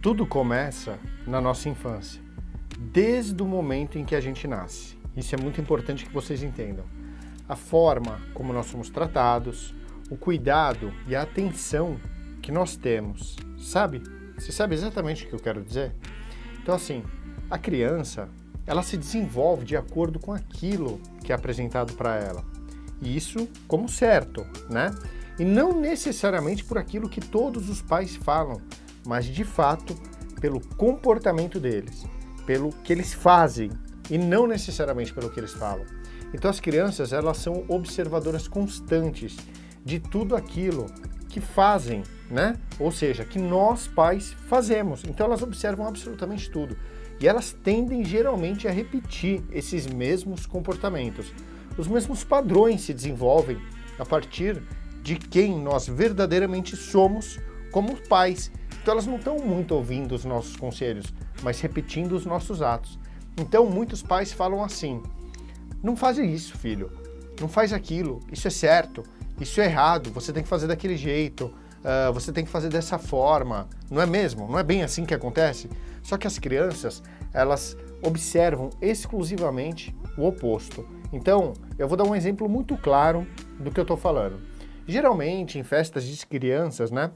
Tudo começa na nossa infância, desde o momento em que a gente nasce. Isso é muito importante que vocês entendam. A forma como nós somos tratados, o cuidado e a atenção que nós temos, sabe? Você sabe exatamente o que eu quero dizer? Então assim, a criança, ela se desenvolve de acordo com aquilo que é apresentado para ela. E isso como certo, né? E não necessariamente por aquilo que todos os pais falam, mas de fato pelo comportamento deles, pelo que eles fazem e não necessariamente pelo que eles falam. Então as crianças, elas são observadoras constantes de tudo aquilo que fazem, né? Ou seja, que nós pais fazemos. Então elas observam absolutamente tudo e elas tendem geralmente a repetir esses mesmos comportamentos. Os mesmos padrões se desenvolvem a partir de quem nós verdadeiramente somos como pais. Então elas não estão muito ouvindo os nossos conselhos, mas repetindo os nossos atos. Então muitos pais falam assim: não faz isso, filho, não faz aquilo, isso é certo, isso é errado, você tem que fazer daquele jeito, você tem que fazer dessa forma, não é mesmo? Não é bem assim que acontece? Só que as crianças, elas observam exclusivamente o oposto. Então, eu vou dar um exemplo muito claro do que eu estou falando. Geralmente, em festas de crianças, né,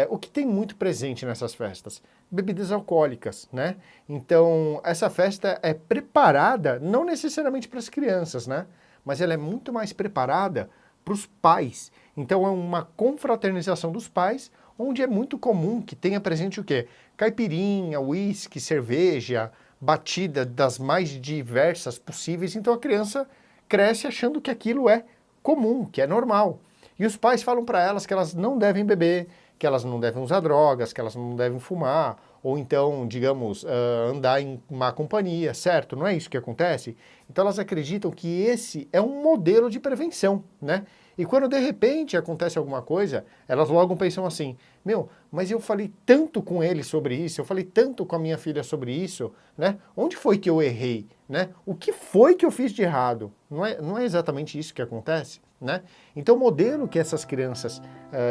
o que tem muito presente nessas festas? Bebidas alcoólicas, né? Então, essa festa é preparada não necessariamente para as crianças, né? Mas ela é muito mais preparada para os pais. Então, é uma confraternização dos pais, onde é muito comum que tenha presente o quê? Caipirinha, uísque, cerveja, batida das mais diversas possíveis. Então, a criança cresce achando que aquilo é comum, que é normal. E os pais falam para elas que elas não devem beber, que elas não devem usar drogas, que elas não devem fumar, ou então, digamos, andar em má companhia, certo? Não é isso que acontece? Então elas acreditam que esse é um modelo de prevenção, né? E quando de repente acontece alguma coisa, elas logo pensam assim: meu, mas eu falei tanto com ele sobre isso, eu falei tanto com a minha filha sobre isso, né? Onde foi que eu errei, né? O que foi que eu fiz de errado? Não é exatamente isso que acontece, né? Então o modelo que essas crianças,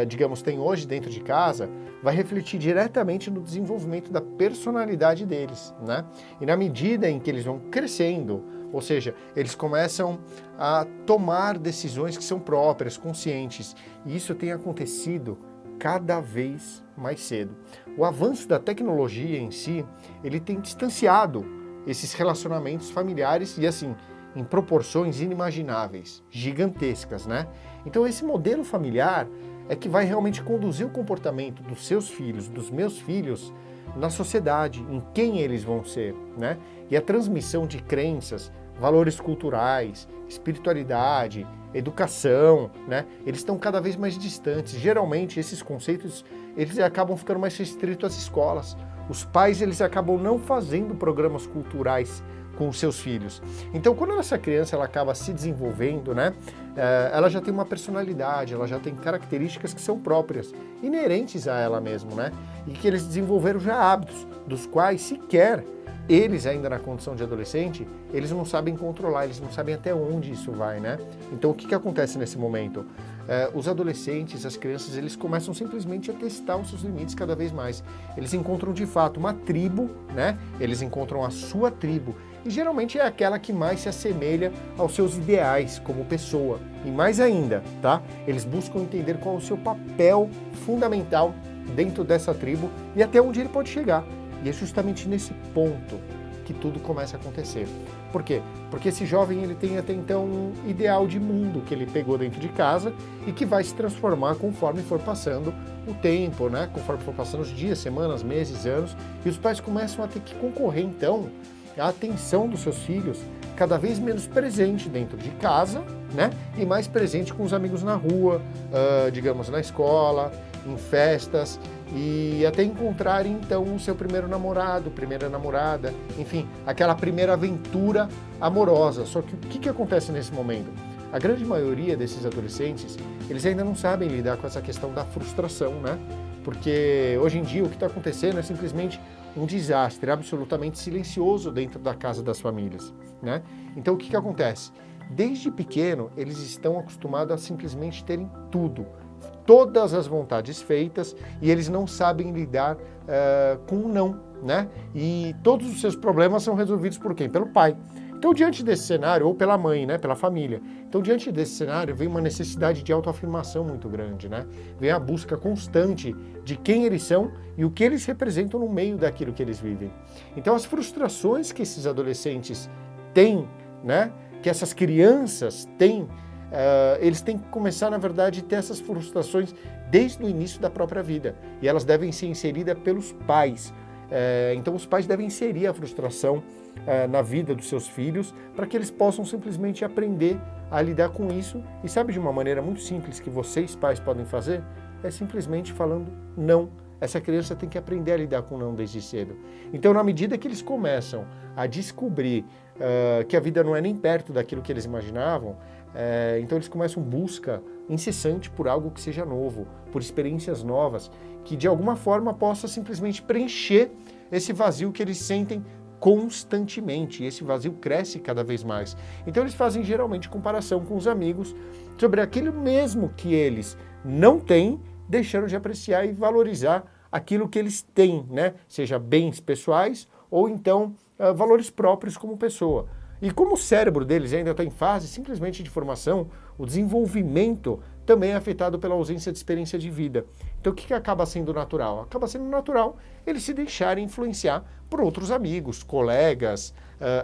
digamos, têm hoje dentro de casa, vai refletir diretamente no desenvolvimento da personalidade deles, né? E na medida em que eles vão crescendo, ou seja, eles começam a tomar decisões que são próprias, conscientes. E isso tem acontecido cada vez mais cedo. O avanço da tecnologia em si, ele tem distanciado esses relacionamentos familiares e assim, em proporções inimagináveis, gigantescas, né? Então esse modelo familiar é que vai realmente conduzir o comportamento dos seus filhos, dos meus filhos, na sociedade, em quem eles vão ser, né? E a transmissão de crenças, valores culturais, espiritualidade, educação, né? Eles estão cada vez mais distantes. Geralmente esses conceitos, eles acabam ficando mais restritos às escolas. Os pais, eles acabam não fazendo programas culturais com os seus filhos. Então, quando essa criança ela acaba se desenvolvendo, né, ela já tem uma personalidade, ela já tem características que são próprias, inerentes a ela mesma, né, e que eles desenvolveram já hábitos, dos quais sequer eles, ainda na condição de adolescente, eles não sabem controlar, eles não sabem até onde isso vai, né? Então, o que acontece nesse momento? Os adolescentes, as crianças, eles começam simplesmente a testar os seus limites cada vez mais. Eles encontram, de fato, uma tribo, né? Eles encontram a sua tribo e geralmente é aquela que mais se assemelha aos seus ideais como pessoa. E mais ainda, tá? Eles buscam entender qual é o seu papel fundamental dentro dessa tribo e até onde ele pode chegar. E é justamente nesse ponto que tudo começa a acontecer. Por quê? Porque esse jovem ele tem até então um ideal de mundo que ele pegou dentro de casa e que vai se transformar conforme for passando o tempo, né? Conforme for passando os dias, semanas, meses, anos, e os pais começam a ter que concorrer então à atenção dos seus filhos cada vez menos presente dentro de casa, né? E mais presente com os amigos na rua, digamos, na escola, em festas, e até encontrarem então o seu primeiro namorado, primeira namorada, enfim, aquela primeira aventura amorosa. Só que o que acontece nesse momento? A grande maioria desses adolescentes, eles ainda não sabem lidar com essa questão da frustração, né? Porque hoje em dia o que está acontecendo é simplesmente um desastre absolutamente silencioso dentro da casa das famílias, né? Então o que acontece? Desde pequeno, eles estão acostumados a simplesmente terem tudo, todas as vontades feitas, e eles não sabem lidar com o não, né? E todos os seus problemas são resolvidos por quem? Pelo pai. Então, diante desse cenário, ou pela mãe, né? Pela família. Então, diante desse cenário, vem uma necessidade de autoafirmação muito grande, né? Vem a busca constante de quem eles são e o que eles representam no meio daquilo que eles vivem. Então, as frustrações que esses adolescentes têm, né? Que essas crianças têm, eles têm que começar, na verdade, a ter essas frustrações desde o início da própria vida. E elas devem ser inseridas pelos pais. Então, os pais devem inserir a frustração na vida dos seus filhos para que eles possam simplesmente aprender a lidar com isso. E sabe de uma maneira muito simples que vocês, pais, podem fazer? É simplesmente falando não. Essa criança tem que aprender a lidar com não desde cedo. Então, na medida que eles começam a descobrir que a vida não é nem perto daquilo que eles imaginavam, então eles começam busca incessante por algo que seja novo, por experiências novas, que de alguma forma possa simplesmente preencher esse vazio que eles sentem constantemente, e esse vazio cresce cada vez mais. Então eles fazem geralmente comparação com os amigos sobre aquilo mesmo que eles não têm, deixando de apreciar e valorizar aquilo que eles têm, né? Seja bens pessoais ou então valores próprios como pessoa. E como o cérebro deles ainda está em fase simplesmente de formação, o desenvolvimento também é afetado pela ausência de experiência de vida. Então o que acaba sendo natural? Acaba sendo natural eles se deixarem influenciar por outros amigos, colegas,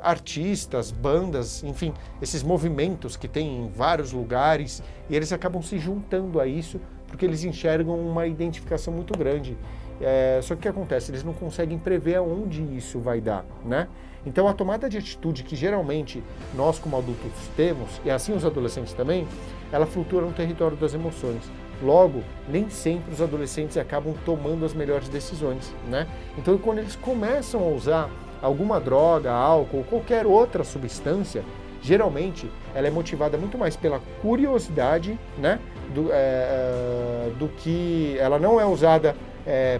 artistas, bandas, enfim, esses movimentos que tem em vários lugares, e eles acabam se juntando a isso porque eles enxergam uma identificação muito grande. Só que o que acontece? Eles não conseguem prever aonde isso vai dar, né? Então a tomada de atitude que geralmente nós como adultos temos, e assim os adolescentes também, ela flutua no território das emoções. Logo, nem sempre os adolescentes acabam tomando as melhores decisões, né? Então quando eles começam a usar alguma droga, álcool ou qualquer outra substância, geralmente ela é motivada muito mais pela curiosidade, né? Do que ela não é usada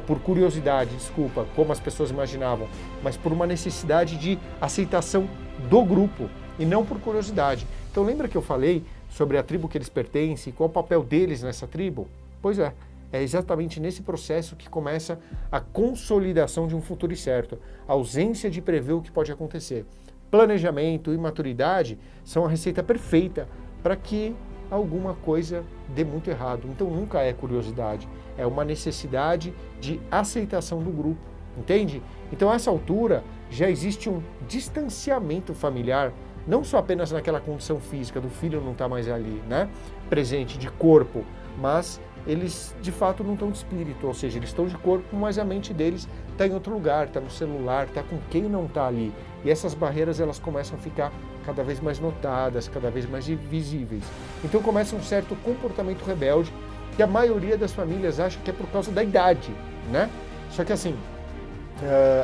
por curiosidade, desculpa, como as pessoas imaginavam, mas por uma necessidade de aceitação do grupo e não por curiosidade. Então lembra que eu falei sobre a tribo que eles pertencem, qual o papel deles nessa tribo? Pois é exatamente nesse processo que começa a consolidação de um futuro incerto, a ausência de prever o que pode acontecer. Planejamento e maturidade são a receita perfeita para que alguma coisa dê muito errado. Então nunca é curiosidade, é uma necessidade de aceitação do grupo, entende? Então a essa altura já existe um distanciamento familiar, não só apenas naquela condição física do filho não estar mais ali, né, presente de corpo, mas eles de fato não estão de espírito, ou seja, eles estão de corpo, mas a mente deles está em outro lugar, está no celular, está com quem não está ali. E essas barreiras elas começam a ficar cada vez mais notadas, cada vez mais visíveis. Então começa um certo comportamento rebelde que a maioria das famílias acha que é por causa da idade, né? Só que assim,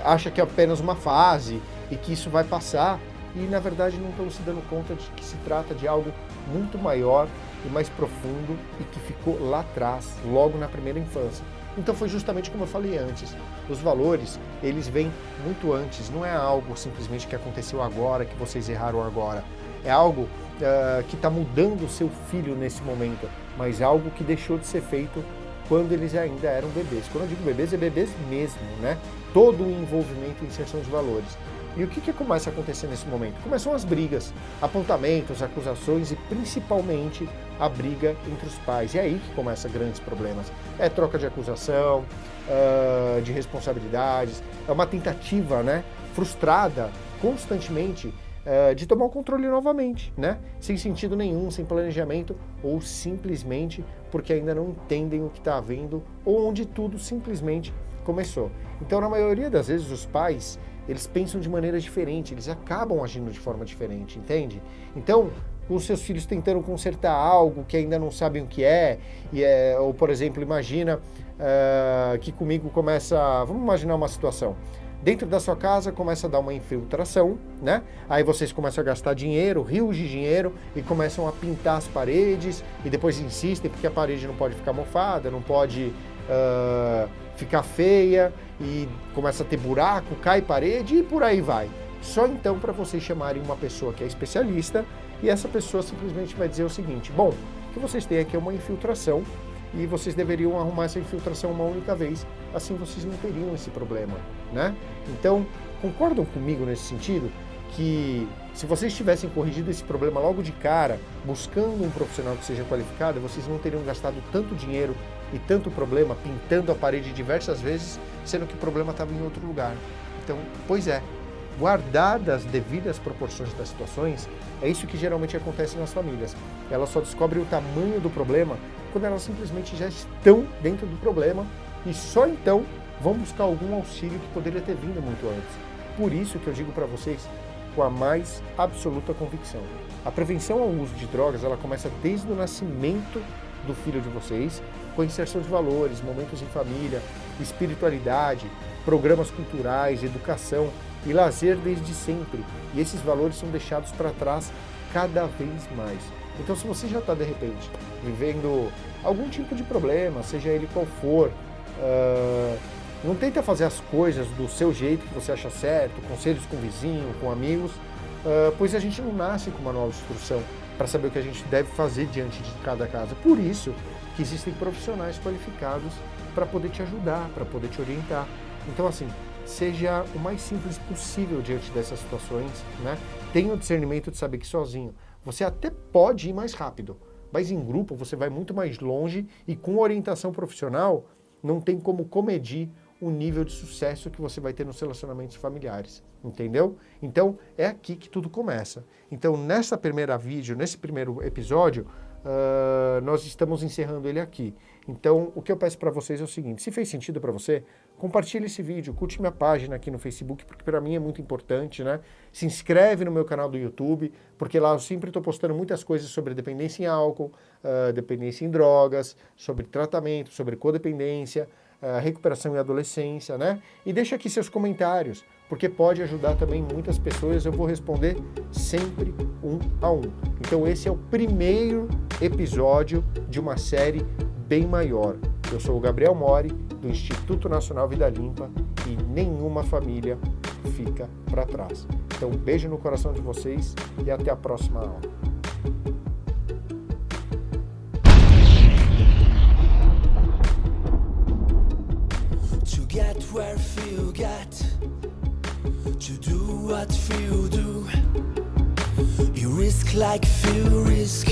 acha que é apenas uma fase e que isso vai passar, e na verdade não estão se dando conta de que se trata de algo muito maior e mais profundo e que ficou lá atrás, logo na primeira infância. Então foi justamente como eu falei antes, os valores, eles vêm muito antes, não é algo simplesmente que aconteceu agora, que vocês erraram agora, é algo que está mudando o seu filho nesse momento, mas algo que deixou de ser feito quando eles ainda eram bebês. Quando eu digo bebês, é bebês mesmo, né? Todo o envolvimento e inserção de valores. E o que começa a acontecer nesse momento? Começam as brigas, apontamentos, acusações e principalmente a briga entre os pais. E é aí que começam grandes problemas. É troca de acusação, de responsabilidades, é uma tentativa, né, frustrada constantemente de tomar o controle novamente, né? Sem sentido nenhum, sem planejamento ou simplesmente porque ainda não entendem o que está havendo ou onde tudo simplesmente começou. Então, na maioria das vezes, os pais, eles pensam de maneira diferente, eles acabam agindo de forma diferente, entende? Então, os seus filhos tentando consertar algo que ainda não sabem o que ou, por exemplo, imagina que comigo começa, vamos imaginar uma situação, dentro da sua casa começa a dar uma infiltração, né? Aí vocês começam a gastar dinheiro, rios de dinheiro, e começam a pintar as paredes, e depois insistem porque a parede não pode ficar mofada, não pode ficar feia, e começa a ter buraco, cai parede e por aí vai. Só então para vocês chamarem uma pessoa que é especialista, e essa pessoa simplesmente vai dizer o seguinte: bom, o que vocês têm aqui é uma infiltração, e vocês deveriam arrumar essa infiltração uma única vez, assim vocês não teriam esse problema, né? Então, concordam comigo nesse sentido? Que se vocês tivessem corrigido esse problema logo de cara, buscando um profissional que seja qualificado, vocês não teriam gastado tanto dinheiro e tanto problema pintando a parede diversas vezes, sendo que o problema estava em outro lugar. Então, pois é, guardadas as devidas proporções das situações, é isso que geralmente acontece nas famílias. Elas só descobrem o tamanho do problema quando elas simplesmente já estão dentro do problema e só então vão buscar algum auxílio que poderia ter vindo muito antes. Por isso que eu digo para vocês com a mais absoluta convicção: a prevenção ao uso de drogas, ela começa desde o nascimento do filho de vocês, com a inserção de valores, momentos em família, espiritualidade, programas culturais, educação e lazer desde sempre. E esses valores são deixados para trás cada vez mais. Então, se você já está, de repente, vivendo algum tipo de problema, seja ele qual for, não tenta fazer as coisas do seu jeito que você acha certo, conselhos com vizinho, com amigos, pois a gente não nasce com manual de instrução para saber o que a gente deve fazer diante de cada caso. Por isso que existem profissionais qualificados para poder te ajudar, para poder te orientar. Então, assim, seja o mais simples possível diante dessas situações, né? Tenha o discernimento de saber que sozinho você até pode ir mais rápido, mas em grupo você vai muito mais longe e com orientação profissional não tem como comedir o nível de sucesso que você vai ter nos relacionamentos familiares, entendeu? Então, é aqui que tudo começa. Então, nesse primeiro episódio, nós estamos encerrando ele aqui. Então, o que eu peço para vocês é o seguinte: se fez sentido para você, compartilhe esse vídeo, curte minha página aqui no Facebook, porque para mim é muito importante, né? Se inscreve no meu canal do YouTube, porque lá eu sempre estou postando muitas coisas sobre dependência em álcool, dependência em drogas, sobre tratamento, sobre codependência, recuperação e adolescência, né? E deixa aqui seus comentários, porque pode ajudar também muitas pessoas. Eu vou responder sempre um a um. Então esse é o primeiro episódio de uma série bem maior. Eu sou o Gabriel Mori, do Instituto Nacional Vida Limpa, e nenhuma família fica para trás. Então um beijo no coração de vocês e até a próxima aula. Get where few get, to do what few do. You risk like few risk.